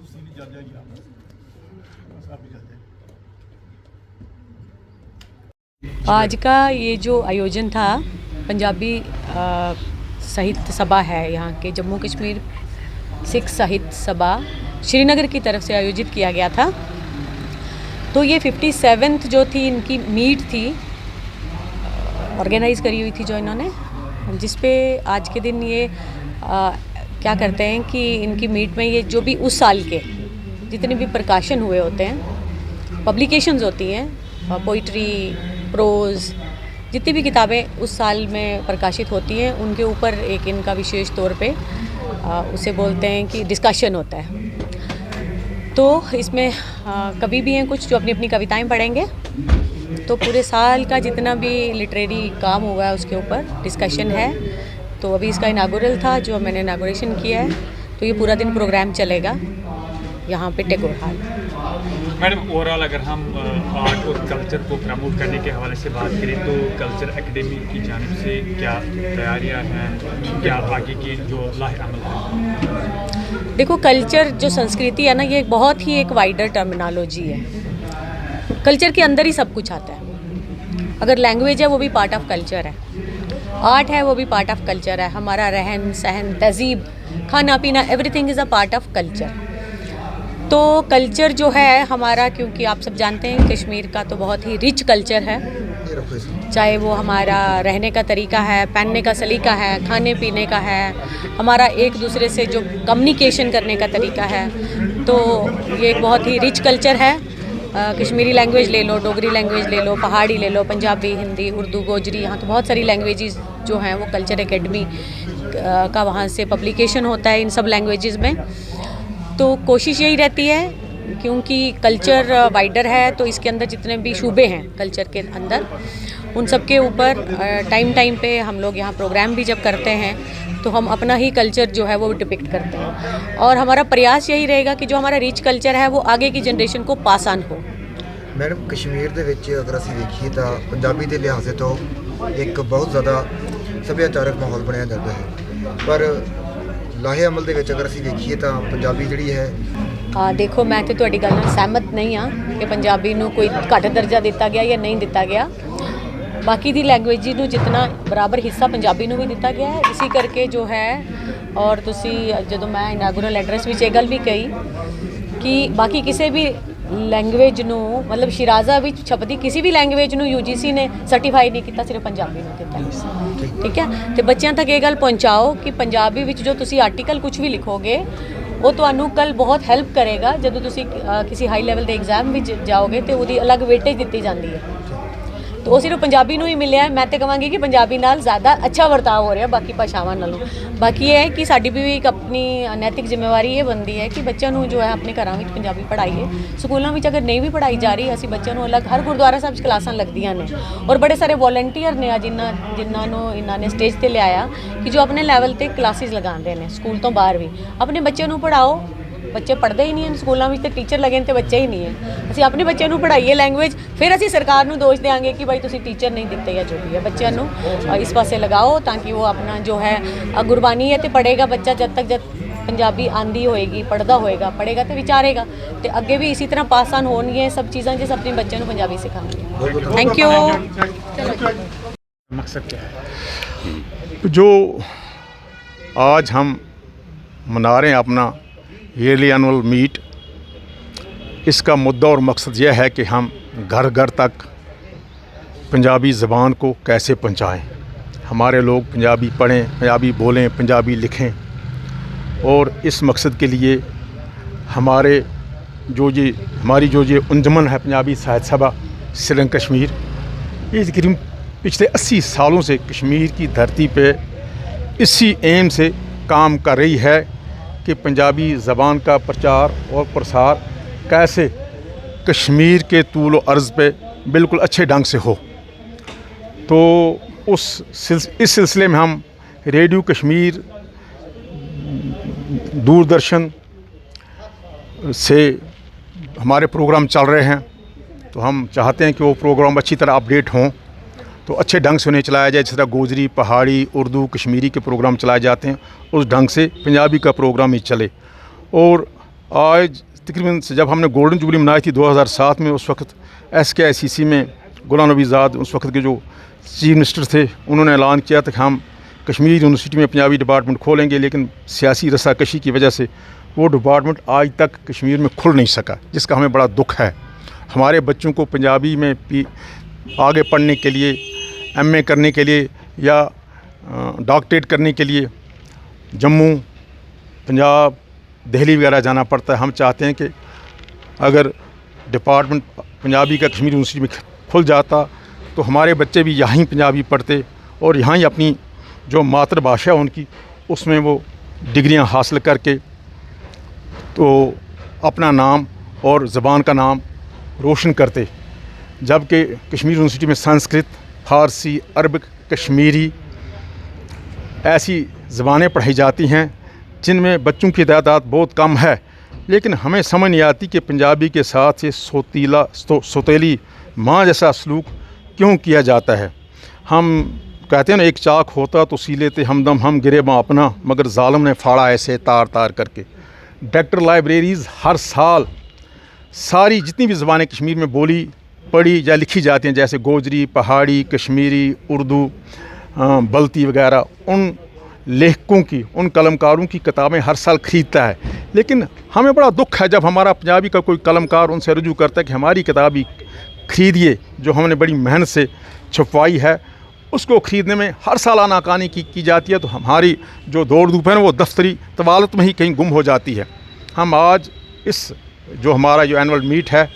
तफसीली जान जाएगी आप बस आप भी चलते हैं। आज का ये जो आयोजन था पंजाबी साहित्य सभा है यहाँ के जम्मू कश्मीर सिख साहित्य सभा श्रीनगर की तरफ से आयोजित किया गया था। तो ये 57th जो थी इनकी मीट थी ऑर्गेनाइज़ करी हुई थी जो इन्होंने, जिस पे आज के दिन ये क्या करते हैं कि इनकी मीट में ये जो भी उस साल के जितने भी प्रकाशन हुए होते हैं, पब्लिकेशंस होती हैं, पोइट्री, प्रोज़, जितनी भी किताबें उस साल में प्रकाशित होती हैं उनके ऊपर एक इनका विशेष तौर पे उसे बोलते हैं कि डिस्कशन होता है। तो इसमें कवि भी हैं कुछ जो अपनी अपनी कविताएं पढ़ेंगे, तो पूरे साल का जितना भी लिटरेरी काम हुआ है उसके ऊपर डिस्कशन है। तो अभी इसका इनागुरल था जो मैंने इनागुरेशन किया है, तो ये पूरा दिन प्रोग्राम चलेगा यहाँ पे टैगोर हॉल। मैडम ओवरऑल अगर हम आर्ट और कल्चर को प्रमोट करने के हवाले से बात करें तो कल्चर एकेडमी की जानिब से क्या तैयारियां हैं, क्या आगे की जो लाहे-अमल है? देखो, कल्चर जो संस्कृति है ना, ये बहुत ही एक वाइडर टर्मिनोलॉजी है। कल्चर के अंदर ही सब कुछ आता है। अगर लैंग्वेज है वो भी पार्ट ऑफ कल्चर है, आर्ट है वो भी पार्ट ऑफ कल्चर है, हमारा रहन सहन, तहजीब, खाना पीना, everything is a part of culture. तो कल्चर जो है हमारा, क्योंकि आप सब जानते हैं कश्मीर का तो बहुत ही रिच कल्चर है, चाहे वो हमारा रहने का तरीका है, पहनने का सलीका है, खाने पीने का है, हमारा एक दूसरे से जो कम्युनिकेशन करने का तरीका है, तो ये एक बहुत ही रिच कल्चर है। कश्मीरी लैंग्वेज ले लो, डोगरी लैंग्वेज ले लो, पहाड़ी ले लो, पंजाबी, हिंदी, उर्दू, गोजरी, यहाँ तो बहुत सारी लैंग्वेजेस जो हैं वो कल्चर एकेडमी का वहाँ से पब्लिकेशन होता है इन सब लैंग्वेजेस में। तो कोशिश यही रहती है, क्योंकि कल्चर वाइडर है तो इसके अंदर जितने भी शूबे हैं कल्चर के अंदर, उन सब के ऊपर टाइम पे हम लोग यहाँ प्रोग्राम भी जब करते हैं तो हम अपना ही कल्चर जो है वो डिपिक्ट करते हैं, और हमारा प्रयास यही रहेगा कि जो हमारा रिच कल्चर है वो आगे की जनरेशन को पास ऑन हो। मैडम कश्मीर ਦੇ ਵਿੱਚ ਅਗਰ ਅਸੀਂ ਵੇਖੀਏ ਤਾਂ ਪੰਜਾਬੀ ਦੇ ਲਿਹਾਜ਼ ਤੋਂ ਇੱਕ ਬਹੁਤ ਜ਼ਿਆਦਾ ਸੱਭਿਆਚਾਰਕ ਮਾਹੌਲ ਬਣਿਆ ਜਾਂਦਾ ਹੈ, ਪਰ ਲਾਹੇ ਅਮਲ ਦੇ ਵਿੱਚ ਅਗਰ ਅਸੀਂ ਵੇਖੀਏ ਤਾਂ ਪੰਜਾਬੀ ਜਿਹੜੀ ਹੈ देखो, मैं तो ਤੁਹਾਡੀ ਗੱਲ ਨਾਲ ਸਹਿਮਤ ਨਹੀਂ ਹਾਂ ਕਿ ਪੰਜਾਬੀ ਨੂੰ ਕੋਈ ਘੱਟ ਦਰਜਾ ਦਿੱਤਾ ਗਿਆ ਜਾਂ ਨਹੀਂ ਦਿੱਤਾ ਗਿਆ। ਬਾਕੀ ਦੀ ਲੈਂਗੁਏਜ ਨੂੰ ਜਿੰਨਾ ਬਰਾਬਰ ਹਿੱਸਾ ਪੰਜਾਬੀ ਨੂੰ ਵੀ ਦਿੱਤਾ ਗਿਆ ਹੈ, ਇਸੇ ਕਰਕੇ ਜੋ ਹੈ। ਔਰ ਤੁਸੀਂ ਜਦੋਂ ਮੈਂ ਇਨਾਗੁਰਲ ਐਡਰੈਸ ਵਿੱਚ ਇਹ ਗੱਲ ਵੀ ਕਹੀ ਕਿ ਬਾਕੀ ਕਿਸੇ ਵੀ ਲੈਂਗੁਏਜ ਨੂੰ, ਮਤਲਬ ਸ਼ਿਰਾਜ਼ਾ ਵਿੱਚ ਛਪਦੀ ਕਿਸੇ ਵੀ ਲੈਂਗੁਏਜ ਨੂੰ UGC ਨੇ ਸਰਟੀਫਾਈ ਨਹੀਂ ਕੀਤਾ, ਸਿਰਫ ਪੰਜਾਬੀ ਨੂੰ ਕੀਤਾ। ਠੀਕ ਹੈ, ਤੇ ਬੱਚਿਆਂ ਤੱਕ ਇਹ ਗੱਲ ਪਹੁੰਚਾਓ ਕਿ ਪੰਜਾਬੀ ਵਿੱਚ ਜੋ ਤੁਸੀਂ ਆਰਟੀਕਲ ਕੁਝ ਵੀ ਲਿਖੋਗੇ ਉਹ ਤੁਹਾਨੂੰ ਕੱਲ ਬਹੁਤ ਹੈਲਪ ਕਰੇਗਾ ਜਦੋਂ ਤੁਸੀਂ ਕਿਸੇ ਹਾਈ ਲੈਵਲ ਦੇ ਐਗਜ਼ਾਮ ਵਿੱਚ ਜਾਓਗੇ ਤੇ ਉਹਦੀ ਅਲੱਗ ਵੇਟੇਜ ਦਿੱਤੀ ਜਾਂਦੀ ਹੈ। तो वो सिर्फ पंजाबी ਨੂੰ ਹੀ ਮਿਲਿਆ ਹੈ। ਮੈਂ ਤੇ ਕਹਾਂਗੀ ਕਿ ਪੰਜਾਬੀ ਨਾਲ ਜ਼ਿਆਦਾ ਅੱਛਾ ਵਰਤਾਅ ਹੋ ਰਿਹਾ ਬਾਕੀ ਭਾਸ਼ਾਵਾਂ ਨਾਲੋਂ। ਬਾਕੀ ਇਹ ਹੈ ਕਿ ਸਾਡੀ ਵੀ ਇੱਕ ਆਪਣੀ ਨੈਤਿਕ ਜ਼ਿੰਮੇਵਾਰੀ ਇਹ ਬਣਦੀ ਹੈ ਕਿ ਬੱਚਿਆਂ ਨੂੰ ਜੋ ਹੈ ਆਪਣੇ ਘਰਾਂ ਵਿੱਚ ਪੰਜਾਬੀ ਪੜ੍ਹਾਈਏ। ਸਕੂਲਾਂ ਵਿੱਚ ਅਗਰ ਨਹੀਂ ਵੀ ਪੜ੍ਹਾਈ ਜਾ ਰਹੀ, ਅਸੀਂ ਬੱਚਿਆਂ ਨੂੰ ਅਲੱਗ ਹਰ ਗੁਰਦੁਆਰਾ ਸਾਹਿਬ 'ਚ ਕਲਾਸਾਂ ਲੱਗਦੀਆਂ ਨੇ, ਔਰ ਬੜੇ ਸਾਰੇ ਵੋਲੰਟੀਅਰ ਨੇ ਜਿਨ੍ਹਾਂ ਨੂੰ ਇਹਨਾਂ ਨੇ ਸਟੇਜ 'ਤੇ ਲਿਆਇਆ ਕਿ ਜੋ ਆਪਣੇ ਲੈਵਲ 'ਤੇ ਕਲਾਸਿਸ ਲਗਾਉਂਦੇ ਨੇ ਸਕੂਲ ਤੋਂ ਬਾਹਰ ਵੀ। ਆਪਣੇ ਬੱਚਿਆਂ ਨੂੰ ਪੜ੍ਹਾਓ। ਬੱਚੇ ਪੜ੍ਹਦੇ ਹੀ ਨਹੀਂ ਹਨ ਸਕੂਲਾਂ ਵਿੱਚ, ਤੇ ਟੀਚਰ ਲੱਗੇ ਨੇ ਤੇ ਬੱਚੇ ਹੀ ਨਹੀਂ ਹੈ। ਅਸੀਂ ਆਪਣੇ ਬੱਚਿਆਂ ਨੂੰ ਪੜ੍ਹਾਈਏ ਲੈਂਗੁਏਜ, ਫਿਰ ਅਸੀਂ ਸਰਕਾਰ ਨੂੰ ਦੋਸ਼ ਦੇਵਾਂਗੇ ਕਿ ਭਾਈ ਤੁਸੀਂ ਟੀਚਰ ਨਹੀਂ ਦਿੱਤੇ ਜਾਂ ਜੋ ਵੀ ਹੈ। ਬੱਚਿਆਂ ਨੂੰ ਇਸ ਪਾਸੇ ਲਗਾਓ ਤਾਂ ਕਿ ਉਹ ਆਪਣਾ ਜੋ ਹੈ ਗੁਰਬਾਣੀ ਹੈ ਤੇ ਪੜ੍ਹੇਗਾ ਬੱਚਾ, ਜਦ ਪੰਜਾਬੀ ਆਂਦੀ ਹੋਏਗੀ, ਪੜ੍ਹਦਾ ਹੋਏਗਾ, ਪੜ੍ਹੇਗਾ ਤੇ ਵਿਚਾਰੇਗਾ, ਤੇ ਅੱਗੇ ਵੀ ਇਸੇ ਤਰ੍ਹਾਂ ਪਾਸ ਆਨ ਹੋਣਗੀਆਂ ਸਭ ਚੀਜ਼ਾਂ ਜੇ ਆਪਣੇ ਬੱਚਿਆਂ ਨੂੰ ਪੰਜਾਬੀ ਸਿਖਾਉਣਗੇ। Thank you. मकसद क्या है? जो आज हम मना रहे हैं अपना ईयरली एनुअल मीट, इसका मुद्दा और मकसद यह है कि हम घर घर तक पंजाबी ज़बान को कैसे पहुंचाएं, हमारे लोग पंजाबी पढ़ें, पंजाबी बोलें, पंजाबी लिखें। और इस मकसद के लिए हमारी जो ये अंजुमन है पंजाबी साहित्य सभा श्रीनगर कश्मीर, ये तकरीबन पिछले 80 सालों से कश्मीर की धरती पे इसी एम से काम कर रही है कि पंजाबी ज़बान का प्रचार और प्रसार कैसे कश्मीर के तूल व अर्ज़ पे बिल्कुल अच्छे ढंग से हो। तो इस सिलसिले में हम रेडियो कश्मीर, दूरदर्शन से हमारे प्रोग्राम चल रहे हैं, तो हम चाहते हैं कि वो प्रोग्राम अच्छी तरह अपडेट हों, तो अच्छे ढंग से उन्हें चलाया जाए। जिस तरह गोजरी, पहाड़ी, उर्दू, कश्मीरी के प्रोग्राम चलाए जाते हैं, उस ढंग से पंजाबी का प्रोग्राम ही चले। और आज तकरीबन जब हमने गोल्डन जुबली मनाई थी 2007 में, उस वक्त SKICC में गुलाम नबी आज़ाद उस वक्त के जो चीफ मिनिस्टर थे, उन्होंने ऐलान किया था कि हम कश्मीर यूनिवर्सिटी में पंजाबी डिपार्टमेंट खोलेंगे, लेकिन सियासी रसाकशी की वजह से वो डिपार्टमेंट आज तक कश्मीर में खुल नहीं सका, जिसका हमें बड़ा दुख है। हमारे बच्चों को पंजाबी में आगे पढ़ने के लिए, MA करने के लिए या डॉक्टरेट करने के लिए जम्मू, पंजाब, दिल्ली वगैरह जाना पड़ता है। हम चाहते हैं कि अगर डिपार्टमेंट पंजाबी का कश्मीर यूनिवर्सिटी में खुल जाता तो हमारे बच्चे भी यहाँ ही पंजाबी पढ़ते और यहाँ ही अपनी जो मातृभाषा उनकी उसमें वो डिग्रियाँ हासिल करके तो अपना नाम और ज़बान का नाम रोशन करते। जबकि कश्मीर यूनिवर्सिटी में संस्कृत, फ़ारसी, अरबिक, कश्मीरी ऐसी ज़बानें पढ़ाई जाती हैं जिनमें बच्चों की तादाद बहुत कम है, लेकिन हमें समझ नहीं आती कि पंजाबी के साथ ये सौतेली माँ जैसा सलूक क्यों किया जाता है। हम कहते हैं ना, एक चाक होता तो सी लेते हमदम, हम गिरे माँ अपना, मगर ज़ालिम ने फाड़ा ऐसे तार तार करके। डायरेक्टर लाइब्रेरीज़ हर साल सारी जितनी भी ज़बानें कश्मीर में बोली, पढ़ी या लिखी जाती हैं, जैसे गोजरी, पहाड़ी, कश्मीरी, उर्दू, बल्ती वगैरह, उन लेखकों की, उन कलमकारों की किताबें हर साल ख़रीदता है। लेकिन हमें बड़ा दुख है जब हमारा पंजाबी का कोई कलमकार उनसे रुजू करता है कि हमारी किताब ही ख़रीदिए, जो हमने बड़ी मेहनत से छपवाई है, उसको ख़रीदने में हर साल आनाकानी की जाती है। तो हमारी जो दौड़ धूप है ना, वो दफ्तरी तवालत में ही कहीं गुम हो जाती है। हम आज इस जो हमारा जो एनुअल मीट है,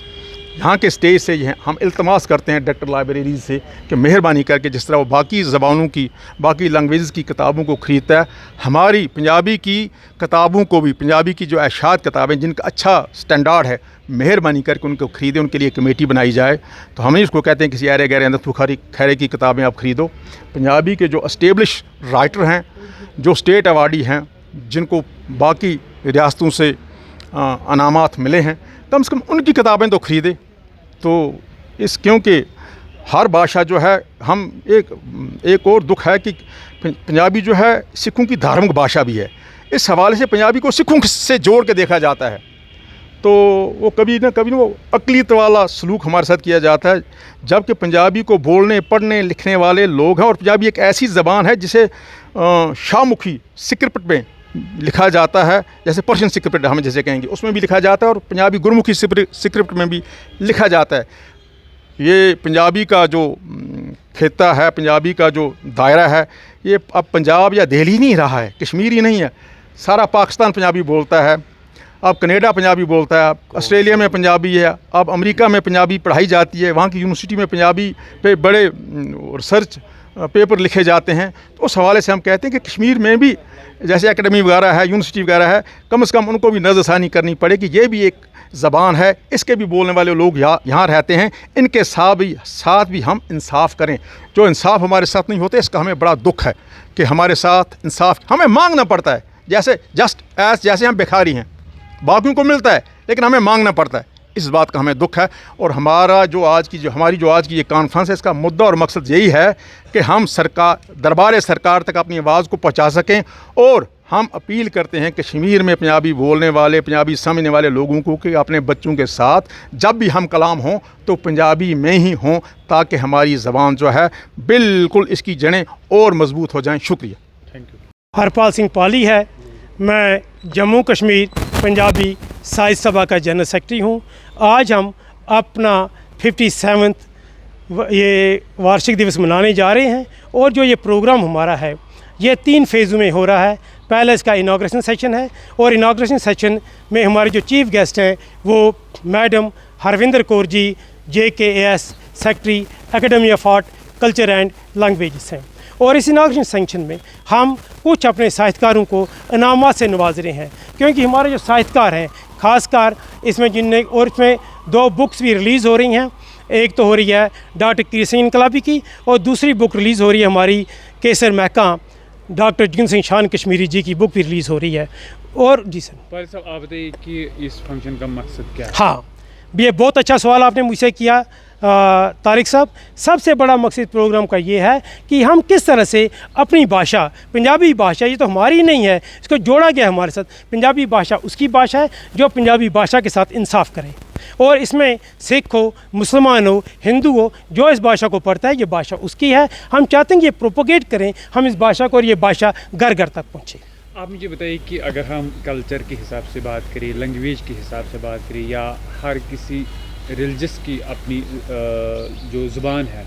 यहाँ के स्टेज से हम इल्तमास करते हैं डायरेक्टर लाइब्रेरीज से कि मेहरबानी करके जिस तरह वो बाकी ज़बानों की, बाकी लैंग्वेज़ की किताबों को ख़रीदता है, हमारी पंजाबी की किताबों को भी, पंजाबी की जो अशात किताबें जिनका अच्छा स्टैंडर्ड है, मेहरबानी करके उनको ख़रीदें, उनके लिए कमेटी बनाई जाए। तो हम नहीं उसको कहते हैं किसी आरे गहरे अंदर तुखारी खैरे की किताबें आप ख़रीदो। पंजाबी के जो एस्टेब्लिश राइटर हैं, जो स्टेट अवार्डी हैं, जिनको बाकी रियासतों से अनामात मिले हैं, कम से कम उनकी किताबें तो ख़रीदे। तो इस क्योंकि हर भाषा जो है, हम एक और दुख है कि पंजाबी जो है सिखों की धार्मिक भाषा भी है। इस हवाले से पंजाबी को सिखों से जोड़ के देखा जाता है, तो वो कभी ना वो अक़लियत वाला सलूक हमारे साथ किया जाता है। जबकि पंजाबी को बोलने, पढ़ने, लिखने वाले लोग हैं, और पंजाबी एक ऐसी ज़बान है जिसे शाहमुखी स्क्रिप्ट में लिखा जाता है, जैसे पर्शियन स्क्रिप्ट हम जैसे कहेंगे, उसमें भी लिखा जाता है, और पंजाबी गुरमुखी स्क्रिप्ट में भी लिखा जाता है। ये पंजाबी का जो खित्ता है, पंजाबी का जो दायरा है, ये अब पंजाब या दिल्ली नहीं रहा है, कश्मीर ही नहीं है, सारा पाकिस्तान पंजाबी बोलता है। अब कनाडा पंजाबी बोलता है, अब ऑस्ट्रेलिया में पंजाबी है, अब अमेरिका में पंजाबी पढ़ाई जाती है, वहाँ की यूनिवर्सिटी में पंजाबी पे बड़े रिसर्च पेपर लिखे जाते हैं। तो उस हवाले से हम कहते हैं कि कश्मीर में भी जैसे एकेडमी वगैरह है, यूनिवर्सिटी वगैरह है, कम से कम उनको भी नज़रसानी करनी पड़ेगी। ये भी एक ज़बान है, इसके भी बोलने वाले लोग यहाँ रहते हैं, इनके साथ भी हम इंसाफ करें। जो इंसाफ हमारे साथ नहीं होते, इसका हमें बड़ा दुख है कि हमारे साथ इंसाफ हमें मांगना पड़ता है, जैसे हम भिखारी हैं, बाकियों को मिलता है लेकिन हमें मांगना पड़ता है। इस बात का हमें दुख है। और हमारी जो आज की ये कॉन्फ्रेंस है, इसका मुद्दा और मकसद यही है कि हम दरबार सरकार तक अपनी आवाज़ को पहुंचा सकें। और हम अपील करते हैं कश्मीर में पंजाबी बोलने वाले, पंजाबी समझने वाले लोगों को कि अपने बच्चों के साथ जब भी हम कलाम हों तो पंजाबी में ही हों, ताकि हमारी ज़बान जो है बिल्कुल इसकी जड़ें और मजबूत हो जाएँ। शुक्रिया। Thank you. हरपाल सिंह पाली है, मैं जम्मू कश्मीर पंजाबी साहित्य सभा का जनरल सेक्रेटरी हूँ। आज हम अपना 57वां ये वार्षिक दिवस मनाने जा रहे हैं, और जो ये प्रोग्राम हमारा है ये 3 फेज़ में हो रहा है। पहले इसका इनाग्रेशन सेशन है, और इनाग्रेशन सेशन में हमारे जो चीफ गेस्ट हैं वो madam Harvinder Kaur ji, JKAS secretary, academy of art, culture and languages हैं। और इस इनाग्रेशन सेशन में हम कुछ अपने साहित्यकारों को इनामात से नवाज रहे हैं, क्योंकि हमारे जो साहित्यकार हैं ख़ासकर इसमें 2 बुक्स भी रिलीज़ हो रही हैं। एक तो हो रही है डॉक्टर कीर सिंह इनकलाबी की, और दूसरी बुक रिलीज़ हो रही है हमारी केसर महका डॉक्टर जिगन सिंह शान कश्मीरी जी की बुक भी रिलीज़ हो रही है। और जी सर, पर साहब आप बताइए कि इस फंक्शन का मकसद क्या है? हाँ, ये बहुत अच्छा सवाल आपने मुझसे किया। तारिक साहब, सबसे बड़ा मकसद प्रोग्राम का ये है कि हम किस तरह से अपनी भाषा, पंजाबी भाषा, ये तो हमारी नहीं है, इसको जोड़ा गया हमारे साथ। पंजाबी भाषा उसकी भाषा है जो पंजाबी भाषा के साथ इंसाफ करे, और इसमें सिख हो, मुसलमान हो, हिंदू हो, जो इस भाषा को पढ़ता है ये भाषा उसकी है। हम चाहते हैं कि ये प्रोपोगेट करें हम इस भाषा को, और ये भाषा घर घर तक पहुँचे। आप मुझे बताइए कि अगर हम कल्चर के हिसाब से बात करें, लैंग्वेज के हिसाब से बात करें, या हर किसी रिलीजस की अपनी जो ज़ुबान है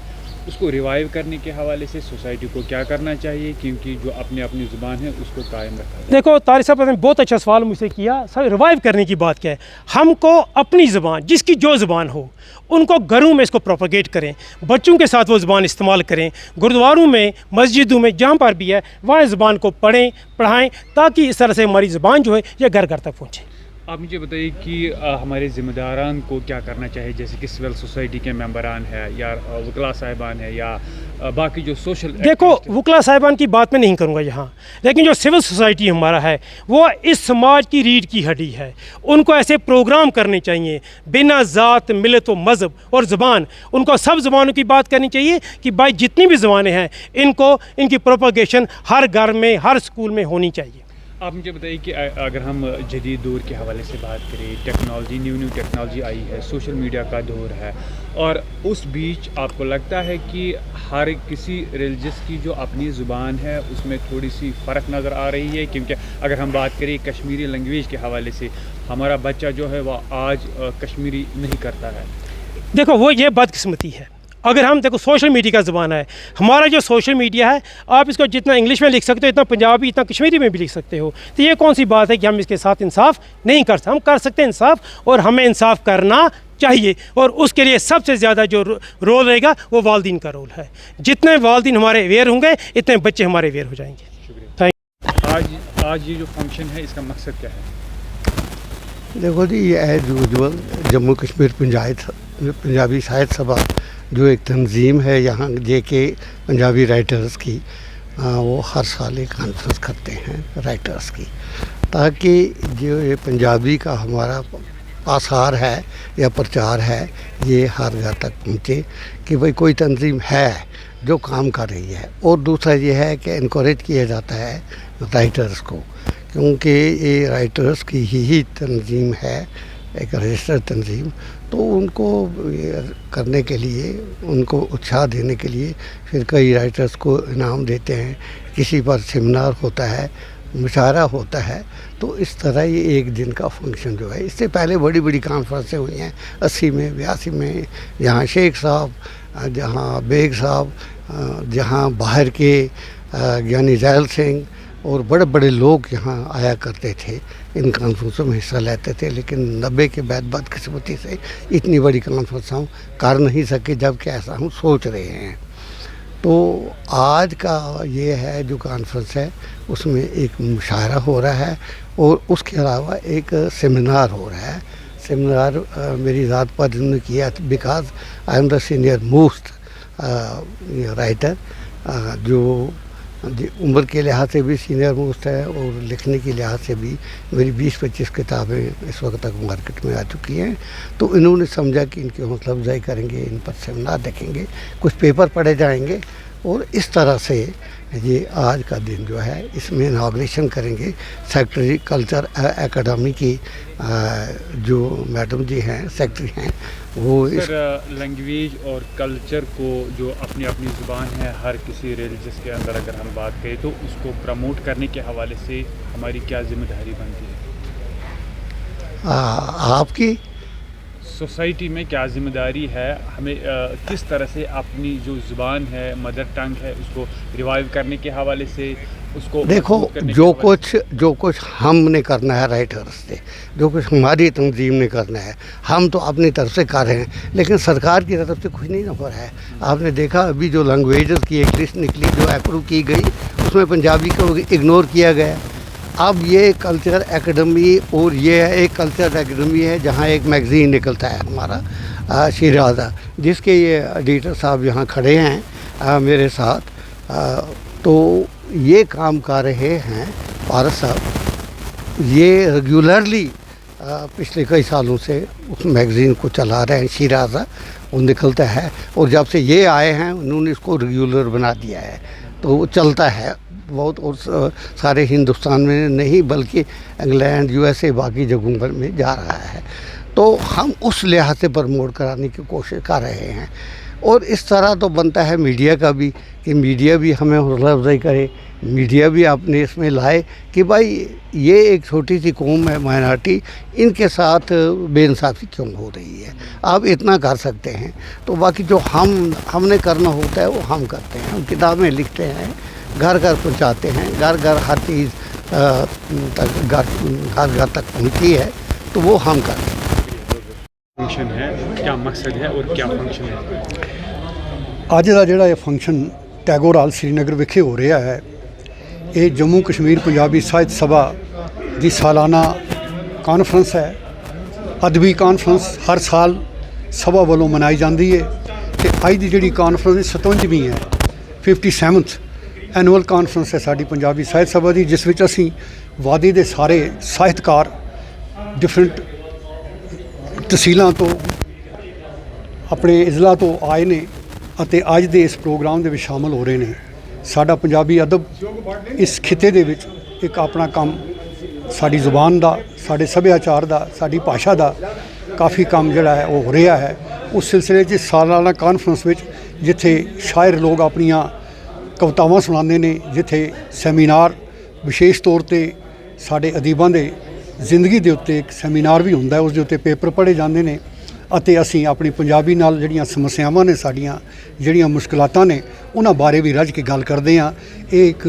उसको रिवाइव करने के हवाले से सोसाइटी को क्या करना चाहिए, क्योंकि जो अपनी अपनी ज़ुबान है उसको कायम रखा जाए? देखो तारिक साहब ने बहुत अच्छा सवाल मुझसे किया। सर, रिवाइव करने की बात क्या है, हमको अपनी ज़ुबान, जिसकी जो ज़ुबान हो, उनको घरों में इसको प्रोपोगेट करें, बच्चों के साथ वो ज़ुबान इस्तेमाल करें, गुरुद्वारों में, मस्जिदों में, जहाँ पर भी है वहाँ ज़ुबान को पढ़ें, पढ़ाएं, ताकि इस तरह से हमारी ज़ुबान जो है ये घर घर तक पहुँचे। आप मुझे बताइए कि हमारे ज़िम्मेदारान को क्या करना चाहिए, जैसे कि सिविल सोसाइटी के मेंबरान है, या वकला साहिबान है, या बाकी जो सोशल। देखो, वकला साहिबान की बात मैं नहीं करूँगा यहाँ, लेकिन जो सिविल सोसाइटी हमारा है वो इस समाज की रीढ़ की हड्डी है। उनको ऐसे प्रोग्राम करने चाहिए बिना ज़ात, मिलत व मज़हब और ज़बान, उनको सब ज़बानों की बात करनी चाहिए कि भाई जितनी भी ज़बानें हैं इनकी प्रोपगेशन हर घर में, हर स्कूल में होनी चाहिए। आप मुझे बताइए कि अगर हम जदीद दौर के हवाले से बात करें, टेक्नोलॉजी, न्यू टेक्नोलॉजी आई है, सोशल मीडिया का दौर है, और उस बीच आपको लगता है कि हर किसी रिलीजस की जो अपनी ज़ुबान है उसमें थोड़ी सी फ़र्क नज़र आ रही है? क्योंकि अगर हम बात करें कश्मीरी लैंग्वेज के हवाले से, हमारा बच्चा जो है वह आज कश्मीरी नहीं करता है। देखो, वो ये बदकिस्मती है। अगर हम देखो, सोशल मीडिया का ज़माना है, हमारा जो सोशल मीडिया है, आप इसको जितना इंग्लिश में लिख सकते हो, इतना पंजाबी, इतना कश्मीरी में भी लिख सकते हो। तो ये कौन सी बात है कि हम इसके साथ इंसाफ नहीं कर सकते? हम कर सकते हैं इंसाफ, और हमें इंसाफ करना चाहिए, और उसके लिए सबसे ज़्यादा जो रोल रहेगा वो वालिदैन का रोल है। जितने वालिदैन हमारे अवेयर होंगे इतने बच्चे हमारे अवेयर हो जाएंगे। शुक्रिया। आज ये जो फंक्शन है इसका मकसद क्या है? देखो जी, ये एज यूजुअल जम्मू कश्मीर पंजाबी साहित्य सभा जो एक तंजीम है यहाँ जेके पंजाबी राइटर्स की, वो हर साल एक कॉन्फ्रेंस करते हैं राइटर्स की, ताकि जो ये पंजाबी का हमारा आसार है या प्रचार है ये हर घर तक पहुँचे कि भाई कोई तंजीम है जो काम कर रही है। और दूसरा ये है कि इनकरेज किया जाता है राइटर्स को, क्योंकि ये राइटर्स की ही तंजीम है, एक रजिस्टर्ड तंजीम, तो उनको करने के लिए, उनको उत्साह देने के लिए फिर कई राइटर्स को इनाम देते हैं, किसी पर सेमिनार होता है, मुशायरा होता है। तो इस तरह ये एक दिन का फंक्शन जो है, इससे पहले बड़ी बड़ी कॉन्फ्रेंसें हुई हैं 80 में, 82 में, जहाँ शेख साहब, जहाँ बेग साहब, जहाँ बाहर के ज्ञानी जैल सिंह और बड़े बड़े लोग यहाँ आया करते थे, इन कॉन्फ्रेंसों में हिस्सा लेते थे। लेकिन 90 के बाद बदकिस्मती से इतनी बड़ी कॉन्फ्रेंस हम कर नहीं सके, जबकि ऐसा हम सोच रहे हैं। तो आज का ये है जो कॉन्फ्रेंस है, उसमें एक मुशायरा हो रहा है और उसके अलावा एक सेमिनार हो रहा है। सेमिनार मेरी ज़ात पर जिन्होंने किया, because I am the senior most writer, जो उम्र के लिहाज से भी सीनियर मोस्ट है और लिखने के लिहाज से भी मेरी 20-25 किताबें इस वक्त तक मार्केट में आ चुकी हैं। तो इन्होंने समझा कि इनकी हौसला अफजाई करेंगे, इन पर सेमिनार देखेंगे, कुछ पेपर पढ़े जाएंगे, और इस तरह से ये आज का दिन जो है इसमें इनाग्रेशन करेंगे। सेक्रेटरी कल्चर एकेडमी की जो मैडम जी हैं, सेक्रेटरी हैं, वो लैंग्वेज और कल्चर को जो अपनी अपनी ज़ुबान है हर किसी रिलीजस के अंदर अगर हम बात करें तो उसको प्रमोट करने के हवाले से हमारी क्या जिम्मेदारी बनती है? आपकी सोसाइटी में क्या ज़िम्मेदारी है? हमें किस तरह से अपनी जो ज़ुबान है, मदर टंग है, उसको रिवाइव करने के हवाले से, उसको देखो, जो कुछ हमने करना है राइटर्स से, जो कुछ हमारी तंजीम ने करना है, हम तो अपनी तरफ से कर रहे हैं, लेकिन सरकार की तरफ से कुछ नहीं हो रहा है। आपने देखा अभी जो लैंग्वेजेस की एक लिस्ट निकली जो अप्रूव की गई, उसमें पंजाबी को इग्नोर किया गया। अब ये कल्चर एकेडमी, और ये एक कल्चर एकेडमी है जहाँ एक मैगज़ीन निकलता है हमारा शिराज़ा, जिसके ये एडिटर साहब यहाँ खड़े हैं मेरे साथ। तो ये काम कर रहे हैं पारस साहब, ये रेगुलरली पिछले कई सालों से उस मैगज़ीन को चला रहे हैं, शिराज़ा वो निकलता है, और जब से ये आए हैं उन्होंने इसको रेगुलर बना दिया है, तो वो चलता है बहुत, और सारे हिंदुस्तान में नहीं बल्कि इंग्लैंड, यूएसए, बाकी जगहों पर में जा रहा है। तो हम उस लिहाज से प्रमोट कराने की कोशिश कर रहे हैं। और इस तरह तो बनता है मीडिया का भी, कि मीडिया भी हमें हौसला अफजाई करे, मीडिया भी अपने इसमें लाए कि भाई ये एक छोटी सी कौम है, माइनॉरिटी, इनके साथ बेइंसाफ़ी क्यों हो रही है, आप इतना कर सकते हैं। तो बाकी जो हमने करना होता है वो हम करते हैं, हम किताबें लिखते हैं, घर घर पहुंचाते हैं, घर घर हर चीज़ तक घर घर तक पहुंची है, तो वो हम करते हैं। फंक्शन है, क्या मकसद है और क्या फंक्शन है? ਅੱਜ ਦਾ ਜਿਹੜਾ ਇਹ ਫੰਕਸ਼ਨ ਟੈਗੋਰ ਹਾਲ श्रीनगर ਵਿਖੇ ਹੋ ਰਿਹਾ ਹੈ, ਇਹ ਜੰਮੂ ਕਸ਼ਮੀਰ ਪੰਜਾਬੀ ਸਾਹਿਤ ਸਭਾ ਦੀ ਸਾਲਾਨਾ ਕਾਨਫਰੰਸ ਹੈ। ਅਦਬੀ ਕਾਨਫਰੰਸ ਹਰ ਸਾਲ ਸਭਾ ਵੱਲੋਂ ਮਨਾਈ ਜਾਂਦੀ ਹੈ, ਤੇ ਅੱਜ ਦੀ ਜਿਹੜੀ ਕਾਨਫਰੰਸ 57ਵੀਂ ਹੈ, 57th ਐਨੂਅਲ ਕਾਨਫਰੰਸ ਹੈ ਸਾਡੀ ਪੰਜਾਬੀ ਸਾਹਿਤ ਸਭਾ ਦੀ, ਜਿਸ ਵਿੱਚ ਅਸੀਂ ਵਾਦੀ ਦੇ ਸਾਰੇ ਸਾਹਿਤਕਾਰ ਡਿਫਰੈਂਟ ਤਹਿਸੀਲਾਂ ਤੋਂ ਆਪਣੇ ਅਜ਼ਲਾ ਤੋਂ ਆਏ ਨੇ ਅਤੇ ਅੱਜ ਦੇ ਇਸ ਪ੍ਰੋਗਰਾਮ ਦੇ ਵਿੱਚ ਸ਼ਾਮਲ ਹੋ ਰਹੇ ਨੇ। ਸਾਡਾ ਪੰਜਾਬੀ ਅਦਬ ਇਸ ਖਿੱਤੇ ਦੇ ਵਿੱਚ ਇੱਕ ਆਪਣਾ ਕੰਮ, ਸਾਡੀ ਜ਼ੁਬਾਨ ਦਾ, ਸਾਡੇ ਸੱਭਿਆਚਾਰ ਦਾ, ਸਾਡੀ ਭਾਸ਼ਾ ਦਾ ਕਾਫੀ ਕੰਮ ਜਿਹੜਾ ਹੈ ਉਹ ਹੋ ਰਿਹਾ ਹੈ। ਉਸ ਸਿਲਸਿਲੇ 'ਚ ਸਾਲਾਨਾ ਕਾਨਫਰੰਸ ਵਿੱਚ ਜਿੱਥੇ ਸ਼ਾਇਰ ਲੋਕ ਆਪਣੀਆਂ ਕਵਿਤਾਵਾਂ ਸੁਣਾਉਂਦੇ ਨੇ, ਜਿੱਥੇ ਸੈਮੀਨਾਰ ਵਿਸ਼ੇਸ਼ ਤੌਰ 'ਤੇ ਸਾਡੇ ਅਦੀਬਾਂ ਦੇ ਜ਼ਿੰਦਗੀ ਦੇ ਉੱਤੇ ਇੱਕ ਸੈਮੀਨਾਰ ਵੀ ਹੁੰਦਾ, ਉਸ ਦੇ ਉੱਤੇ ਪੇਪਰ ਪੜ੍ਹੇ ਜਾਂਦੇ ਨੇ, ਅਤੇ ਅਸੀਂ ਆਪਣੀ ਪੰਜਾਬੀ ਨਾਲ ਜਿਹੜੀਆਂ ਸਮੱਸਿਆਵਾਂ ਨੇ, ਸਾਡੀਆਂ ਜਿਹੜੀਆਂ ਮੁਸ਼ਕਲਾਤਾਂ ਨੇ, ਉਹਨਾਂ ਬਾਰੇ ਵੀ ਰੱਜ ਕੇ ਗੱਲ ਕਰਦੇ ਹਾਂ। ਇਹ ਇੱਕ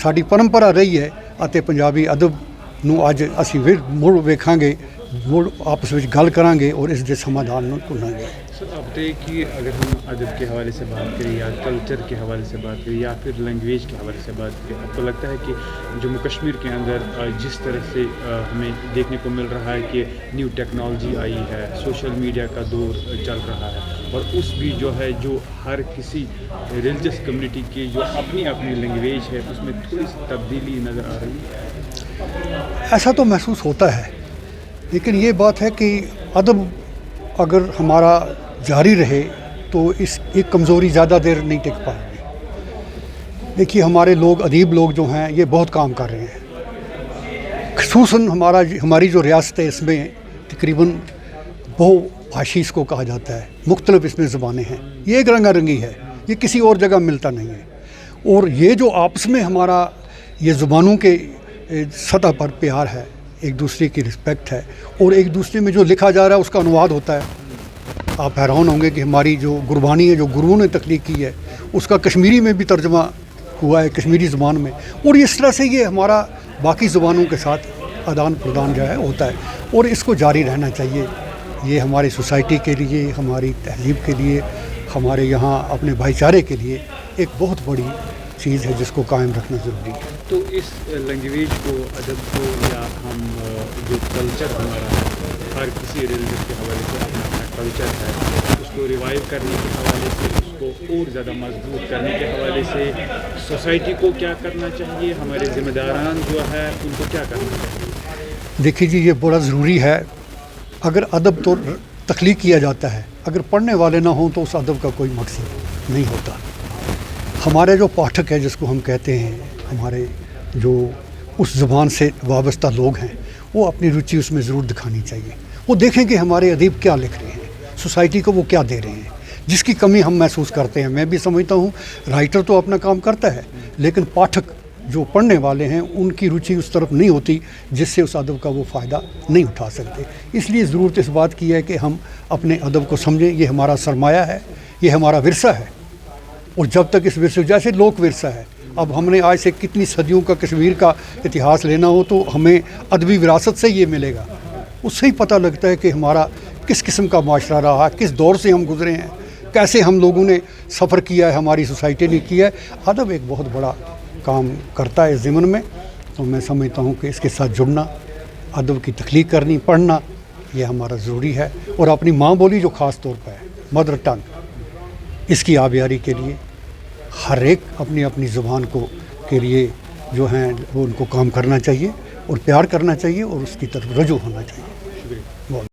ਸਾਡੀ ਪਰੰਪਰਾ ਰਹੀ ਹੈ, ਅਤੇ ਪੰਜਾਬੀ ਅਦਬ ਨੂੰ ਅੱਜ ਅਸੀਂ ਮੁੜ ਵੇਖਾਂਗੇ, ਮੁੜ ਆਪਸ ਵਿੱਚ ਗੱਲ करांगे और इस दे समाधान ਨੂੰ ਢੂੰढਾਂਗੇ। सर आप बताइए कि अगर हम अदब के हवाले से बात करें या कल्चर के हवाले से बात करें या फिर लैंग्वेज के हवाले से बात करें, आपको लगता है कि जम्मू कश्मीर के अंदर जिस तरह से हमें देखने को मिल रहा है कि न्यू टेक्नोलॉजी आई है, सोशल मीडिया का दौर चल रहा है, और उस भी जो है जो हर किसी रिलीजियस कम्युनिटी की जो अपनी अपनी लैंग्वेज है उसमें थोड़ी सी तब्दीली नज़र आ रही है? ऐसा तो महसूस होता है, लेकिन ये बात है कि अदब अगर हमारा जारी रहे तो इस एक कमज़ोरी ज़्यादा देर नहीं टिक पाएगी। देखिए, हमारे लोग, अदीब लोग जो हैं, ये बहुत काम कर रहे हैं। ख़ुसूसन हमारी जो रियासत है, इसमें तकरीबन बहुभाषी इसको कहा जाता है, मुख्तलिफ इसमें ज़बानें हैं। ये एक रंगा रंगी है, ये किसी और जगह मिलता नहीं है। और ये जो आपस में हमारा ये ज़ुबानों के सतह पर प्यार है, एक दूसरे की रिस्पेक्ट है, और एक दूसरे में जो लिखा जा रहा है उसका अनुवाद होता है। आप हैरान होंगे कि हमारी जो गुरबानी है, जो गुरुओं ने तख्लीक की है, उसका कश्मीरी में भी तर्जमा हुआ है, कश्मीरी ज़ुबान में। और इस तरह से ये हमारा बाकी ज़ुबानों के साथ आदान प्रदान जो है होता है, और इसको जारी रहना चाहिए। ये हमारी सोसाइटी के लिए, हमारी तहजीब के लिए, हमारे यहाँ अपने भाईचारे के लिए एक बहुत बड़ी चीज़ है जिसको कायम रखना ज़रूरी है। तो इस लैंग्वेज को, अदब को, या हम जो कल्चर हमारा है, हर किसी रिलीजन के हवाले से अपना अपना कल्चर है, उसको रिवाइव करने के हवाले से, उसको और ज़्यादा मजबूत करने के हवाले से सोसाइटी को क्या करना चाहिए, हमारे ज़िम्मेदारान जो है उनको क्या करना चाहिए? देखिए जी, ये बड़ा ज़रूरी है। अगर अदब तो तख्लीक किया जाता है, अगर पढ़ने वाले ना हों तो उस अदब का कोई मकसद नहीं होता। हमारे जो पाठक है, जिसको हम कहते हैं, हमारे जो उस ज़ुबान से वाबस्ता लोग हैं, वो अपनी रुचि उसमें ज़रूर दिखानी चाहिए। वो देखें कि हमारे अदीब क्या लिख रहे हैं, सोसाइटी को वो क्या दे रहे हैं, जिसकी कमी हम महसूस करते हैं। मैं भी समझता हूँ राइटर तो अपना काम करता है, लेकिन पाठक जो पढ़ने वाले हैं उनकी रुचि उस तरफ नहीं होती, जिससे उस अदब का वो फ़ायदा नहीं उठा सकते। इसलिए ज़रूरत इस बात की है कि हम अपने अदब को समझें। ये हमारा सरमाया है, ये हमारा विरसा है, और जब तक इस विरसे, जैसे लोक विरसा है, अब हमने आज से कितनी सदियों का कश्मीर का इतिहास लेना हो तो हमें अदबी विरासत से ये मिलेगा। उससे ही पता लगता है कि हमारा किस किस्म का माशरा रहा, किस दौर से हम गुज़रे हैं, कैसे हम लोगों ने सफ़र किया है, हमारी सोसाइटी ने किया है। अदब एक बहुत बड़ा काम करता है इस ज़िमन में। तो मैं समझता हूँ कि इसके साथ जुड़ना, अदब की तख्लीक करनी, पढ़ना, ये हमारा ज़रूरी है। और अपनी माँ बोली जो ख़ास तौर पर है, मदर टंग, इसकी आबियारी के लिए हर एक अपनी अपनी ज़ुबान को के लिए जो हैं वो उनको काम करना चाहिए और प्यार करना चाहिए और उसकी तरफ रजू होना चाहिए।